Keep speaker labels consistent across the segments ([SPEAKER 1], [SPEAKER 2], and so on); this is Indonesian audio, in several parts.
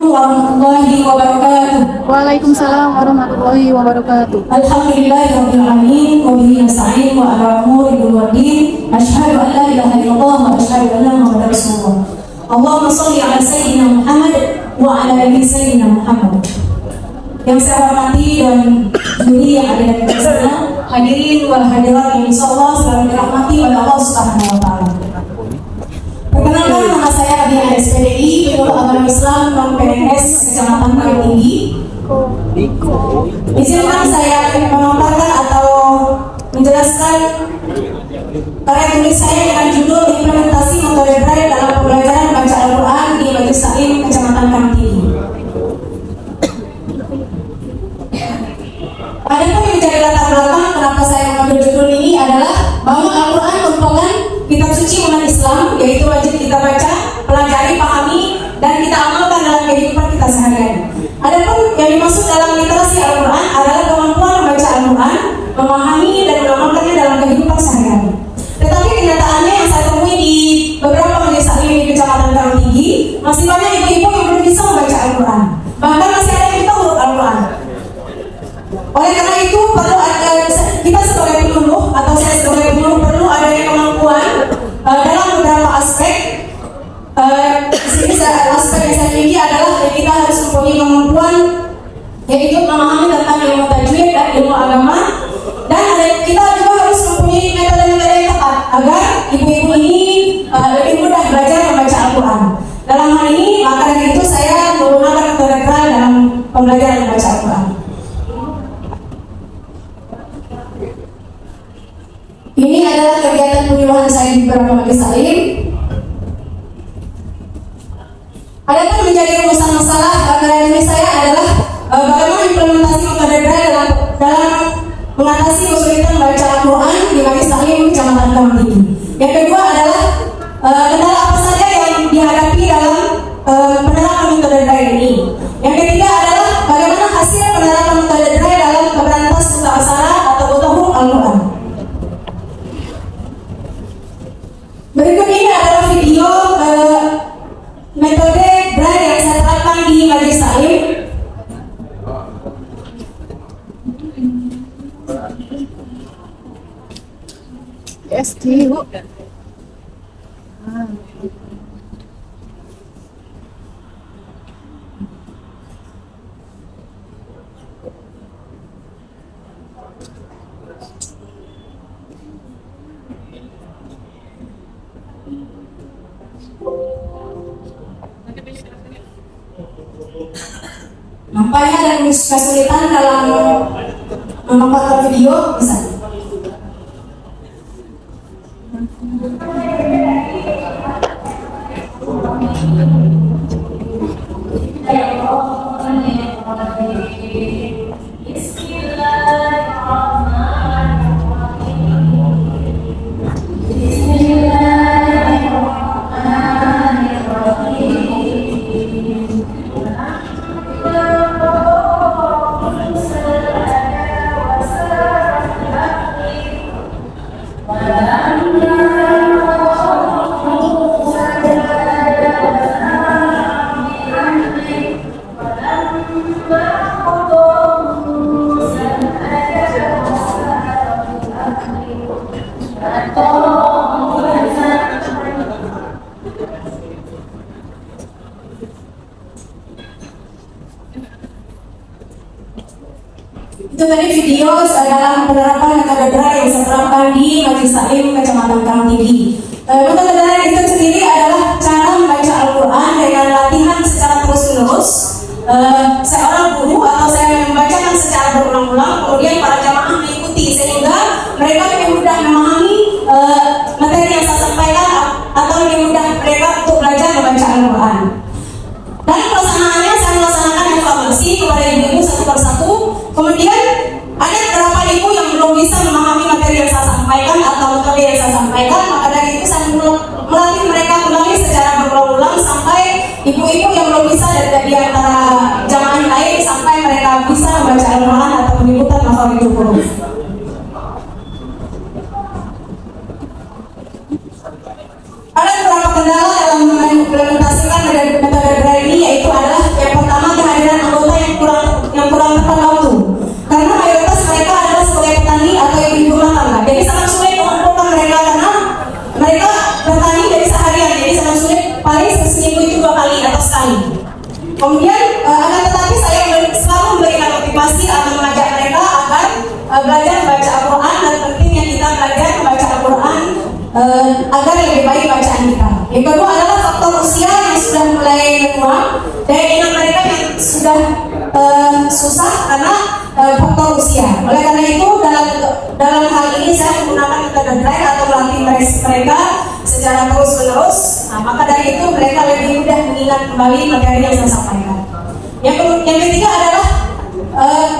[SPEAKER 1] warahmatullahi wabarakatuh.
[SPEAKER 2] Waalaikumsalam warahmatullahi wabarakatuh.
[SPEAKER 1] Alhamdulillahirabbil alamin wa bihi nasta'in wa ala umuri dunyadin. Asyhadu an la ilaha illallah wa asyhadu anna Muhammadar Rasulullah. Allahumma shalli ala sayyidina Muhammad wa ala ali sayyidina Muhammad. Yang saya hormati dan juri yang ada di sana, hadirin wal hadirat yang insyaallah selalu dirahmati oleh Allah Subhanahu wa taala. Perkenalkan, nama saya Abi SPDI, Penyuluh Agama Islam non-PNS Kecamatan Bukit Tinggi. Izinkan saya memaparkan atau menjelaskan karya tulis saya dengan judul Implementasi Metode Braille dalam Pembelajaran Baca Al-Quran di Majelis Taklim Kecamatan Bukit Tinggi. Adapun yang menjadi latar belakang kenapa saya mengambil judul ini adalah bahwa Al-Quran merupakan kitab suci umat Islam, yaitu wajib kita baca, pelajari, pahami, dan kita amalkan dalam kehidupan kita sehari-hari. Adapun yang dimaksud dalam literasi Al-Quran adalah kemampuan membaca Al-Quran, memahami dan mengamalkannya dalam kehidupan sehari-hari. Tetapi kenyataannya yang saya temui di beberapa majelis taklim di Kecamatan Bukit Tinggi, masih banyak ibu-ibu yang belum bisa membaca Al-Quran. Bahkan masih ada yang kita huruf Al-Quran. Oleh karena itu perlu ada, kita sebagai penyuluh atau saya sebagai penyuluh perlu adanya kemampuan dalam beberapa aspek. Di sini aspek yang saya miliki adalah kita harus mempunyai kemampuan yaitu memahami tentang ilmu tajwid dan ilmu agama, dan kita juga harus mempunyai metode-metode yang tepat agar ibu-ibu ini lebih mudah belajar membaca Al-Quran. Dalam hal ini maka dari itu saya menggunakan metode Braille dalam pembelajaran membaca Al-Quran. Ini adalah kegiatan penyuluhan saya di beberapa majelis taklim. Adapun menjadi rumusan masalah karya tulis saya adalah bagaimana implementasi metode Braille dalam mengatasi kesulitan membaca Al-Quran di majelis taklim Kecamatan Bukit Tinggi. Yang kedua adalah kendala apa saja yang dihadapi dalam penerapan metode Braille ini. Yang ketiga adalah bagaimana hasil penerapan metode Braille dalam memberantas buta aksara atau buta huruf Al-Quran. Berikut ini adalah video metode Braille yang saya terapkan di majelis taklim.
[SPEAKER 2] ST Bu.
[SPEAKER 1] Nampaknya ada kesulitan dalam menempatkan video, bisa. Itu tadi video dalam penerapan metode Braille yang saya terapkan di Majelis Taklim Kecamatan Bukit Tinggi. Metode Braille itu sendiri adalah cara membaca Al-Quran dengan latihan secara terus-menerus. Seorang guru atau saya membacakan secara berulang-ulang, kemudian para jamaah mengikuti sehingga mereka lebih mudah memahami materi yang saya sampaikan atau lebih mudah mereka untuk belajar membaca Al-Quran. Dan pelaksanaannya saya melaksanakan evaluasi kepada ibu-ibu satu persatu. Kemudian ada beberapa ibu yang belum bisa memahami materi yang saya sampaikan atau metode yang saya sampaikan, maka dari itu saya melatih mereka kembali secara berulang-ulang sampai ibu-ibu yang belum bisa dari antara jamaah lain sampai mereka bisa membaca Al-Quran atau penyebutan makharijul huruf. Ada beberapa kendala dalam mengimplementasikan metode Braille ini, yaitu adalah yang Kemudian akan tetapi saya selalu memberikan motivasi atau mengajak mereka agar belajar baca Al-Quran, dan pentingnya kita belajar membaca Al-Quran agar lebih baik bacaan kita. Yang kedua adalah faktor usia yang sudah mulai menua, daya ingat mereka yang sudah susah karena faktor usia. Oleh karena itu dalam hal ini saya menggunakan metode drive atau melatih mereka secara terus menerus. Nah, maka dari itu mereka lebih mudah mengingat kembali materi yang saya sampaikan. Yang ketiga adalah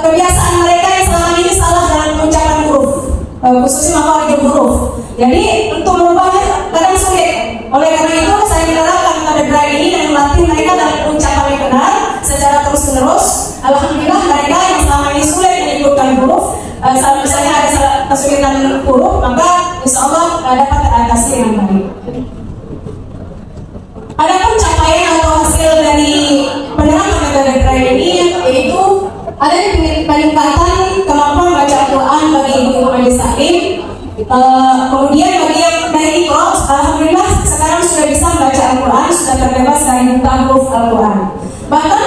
[SPEAKER 1] kebiasaan mereka yang selama ini salah dalam mengucapkan huruf, khususnya makhraj huruf. Jadi untuk merubahnya kadang sulit. Oleh karena itu saya menerapkan metode drive ini dan melatih mereka dalam mengucapkan yang benar secara terus menerus. Alhamdulillah mereka yang selama ini sulit menyebutkan huruf, misalnya ada kesulitan huruf, maka insya Allah dapat teratasi dengan baik. Adapun capaian atau hasil dari penerapan metode drive ini yaitu adanya peningkatan kemampuan baca Al-Quran bagi ibu-ibu majelis taklim. Kemudian bagi yang dari Ikro, alhamdulillah sekarang sudah bisa membaca Al-Quran, sudah terbebas dari buta huruf Al-Quran. Bahkan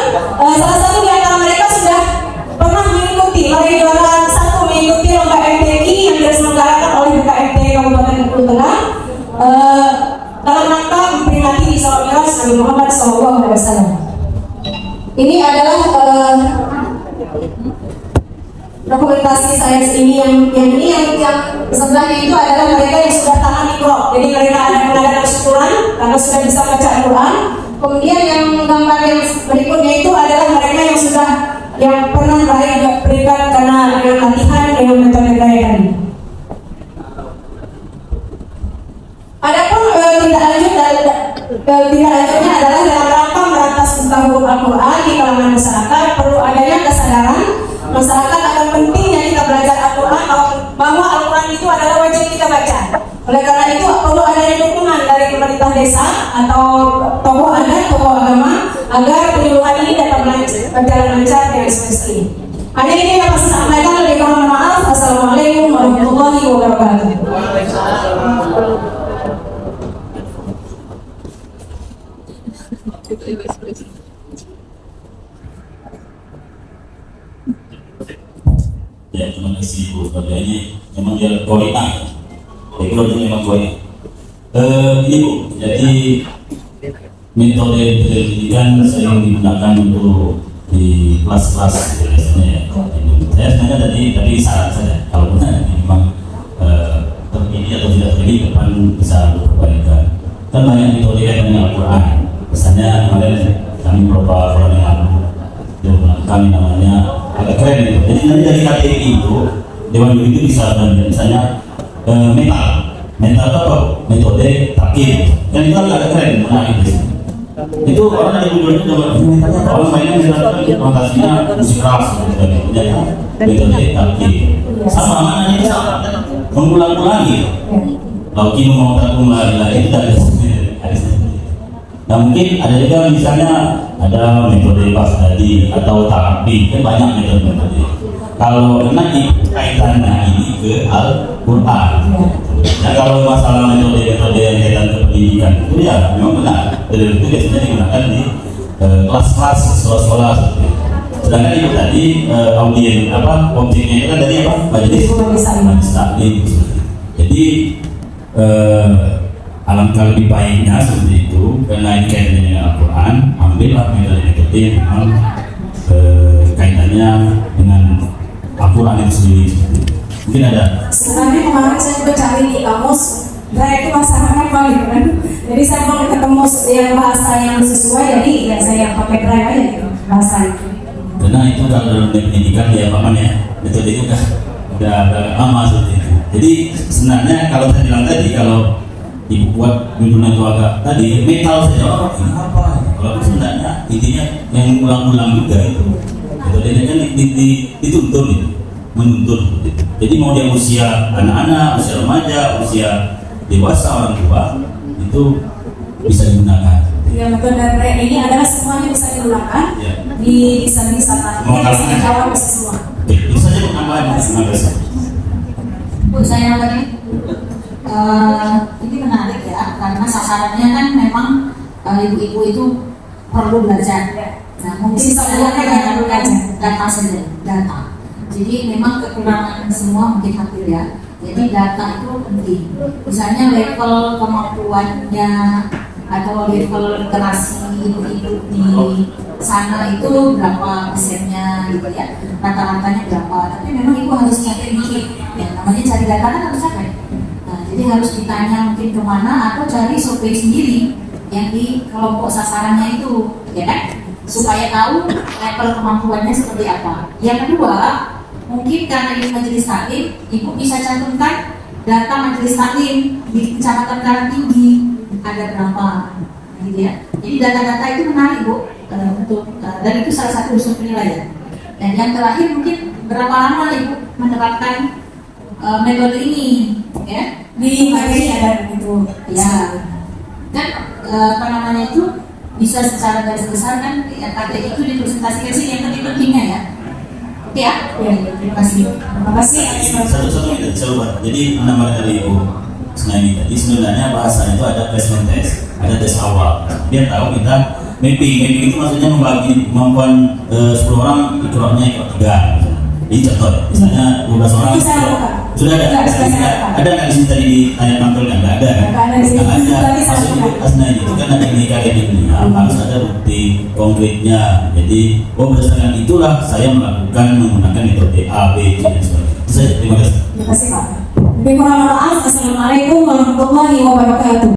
[SPEAKER 1] salah satu di antara mereka sudah pernah mengikuti meraih juara 1 mengikuti lomba MTQ yang diselenggarakan oleh BKMT Kabupaten Bengkulu Tengah dalam rangka memperingati Isra Mi'raj Nabi Muhammad SAW. Ini adalah dokumentasi sains ini yang sebelahnya itu adalah mereka yang sudah tahan Ikro. Jadi mereka ada mengadakan syukuran karena sudah bisa baca Al-Quran. Kemudian yang gambar yang berikutnya itu adalah mereka yang pernah meraih peringkat karena dengan latihan dengan metode gaya tadi. Adapun tindak lanjutnya adalah dalam rangka merantas buta huruf Al-Quran di kalangan masyarakat, perlu adanya kesadaran masyarakat akan pentingnya kita belajar Al-Quran, bahwa Al-Quran itu adalah wajib kita baca. Oleh karena itu perlu adanya dukungan dari pemerintah desa atau tokoh adat, tokoh agama agar penyuluhan ini dapat berjalan lancar dengan semestinya. Hanya ini yang saya sampaikan, lebih kurang maaf. Assalamualaikum warahmatullahi wabarakatuh.
[SPEAKER 3] Ya, terima kasih Bu. Pada ini memang dia koordinat. Kalau dia memang koordinat. Ini Bu, jadi metode pendidikan sering digunakan untuk di kelas-kelas biasanya ya. Saya sebenarnya tadi saran saja. Kalau benar memang terpilih atau tidak terpilih depan bisa berperbaikan. Kan banyak metode dengan Al-Quran. Misalnya kemarin kami beberapa bulan yang lalu kami namanya agak keren itu. Jadi nanti dari KTI itu Dewan Juri itu bisa misalnya mental apa metode takdir. Dan itu agak keren, menarik di sini. Itu orang dari Juri itu orang mainnya misalnya fantasinya musik keras dan metode takdir. Sama maknanya itu sama, mengulang-ulangi. Kalau kita mau takum lagi itu dari nah mungkin ada juga misalnya ada metode pas tadi atau terapi, kan banyak metode-metode. Kalau nanti kaitannya ini ke Al-Quran. Nah kalau masalah metode-metode yang kaitan ke pendidikan itu ya memang benar. Dari itu biasanya digunakan di kelas-kelas sekolah-sekolah seperti itu. Sedangkan itu tadi audien objeknya itu kan dari apa? Majelis taklim. Jadi alangkah lebih baiknya seperti itu, karena ini kaitannya dengan Al-Quran, ambillah metode-metode yang memang kaitannya dengan Al-Quran itu sendiri. Mungkin ada.
[SPEAKER 1] Sebenarnya kemarin saya juga cari di kamus, drive itu masyarakat paling kan. Jadi saya mau ketemu yang bahasa yang sesuai, jadi ya saya pakai drive aja gitu bahasa itu.
[SPEAKER 3] Karena itu kalau dalam pendidikan ya paman ya, metode itu udah lama seperti itu. Jadi sebenarnya kalau saya bilang tadi kalau ibu buat tuntunan keluarga tadi mental saja ini apa? Kalau sebenarnya intinya yang ulang-ulang juga itu. Metodenya kan dituntun itu, menuntun itu. Jadi mau dia usia anak-anak, usia remaja, usia dewasa orang tua itu bisa digunakan.
[SPEAKER 1] Ya metode ini adalah semuanya bisa digunakan di desa-desa tadi. Jawa bisa semua.
[SPEAKER 3] Itu saja penambahan. Terima kasih.
[SPEAKER 4] Bu, saya tadi ini menarik ya, karena sasarannya kan memang ibu-ibu itu perlu belajar. Nah, mungkin saya hanya menggunakan data saja, data. Jadi memang kekurangan semua mungkin hampir ya. Jadi data itu penting. Misalnya level kemampuannya atau level literasi ibu-ibu di sana itu berapa persennya gitu ya, rata-ratanya berapa. Tapi memang ibu harus nyatain dikit. Ya, namanya cari data kan harus capek. Nah, jadi harus ditanya mungkin kemana atau cari survei sendiri yang di kelompok sasarannya itu, ya kan? Supaya tahu level kemampuannya seperti apa. Yang kedua, mungkin karena ini majelis taklim, ibu bisa cantumkan data majelis taklim di kecamatan Karangtinggi ada berapa, gitu ya. Jadi data-data itu menarik bu, dan itu salah satu unsur penilaian. Dan yang terakhir mungkin berapa lama ibu menerapkan metode ini, ya?
[SPEAKER 1] Di materi ada begitu.
[SPEAKER 4] Ya, dan apa namanya itu bisa secara garis besar kan KTI itu dipresentasikan sih yang penting-pentingnya ya. Oke ya?
[SPEAKER 1] Ya,
[SPEAKER 4] Terima kasih.
[SPEAKER 1] terima kasih atas
[SPEAKER 3] Satu menit saya ubah. Jadi menambah dari Ibu Senaini tadi sebenarnya bahasanya itu ada placement test, ada tes awal. Dia tahu kita mapping itu maksudnya membagi kemampuan 10 orang ikronya ikut 3. Jadi contoh, misalnya 12 orang
[SPEAKER 1] Itu saya lakukan.
[SPEAKER 3] sudah ada.
[SPEAKER 1] Sudah saya lakukan.
[SPEAKER 3] Ada nggak di sini tadi ditanya tampilkan? Nggak ada kan?
[SPEAKER 1] Nggak ada di sini.
[SPEAKER 3] Nggak
[SPEAKER 1] Itu
[SPEAKER 3] ada.
[SPEAKER 1] tadi saya
[SPEAKER 3] Maksud Ibu
[SPEAKER 1] lakukan.
[SPEAKER 3] Asnaini itu kan ada indikator ini, harus ada bukti konkretnya. Jadi, berdasarkan itulah saya melakukan menggunakan metode A, B, C dan sebagainya. Itu saja. Terima kasih.
[SPEAKER 1] Terima kasih Pak. Lebih kurang mohon maaf. Assalamualaikum warahmatullahi wabarakatuh.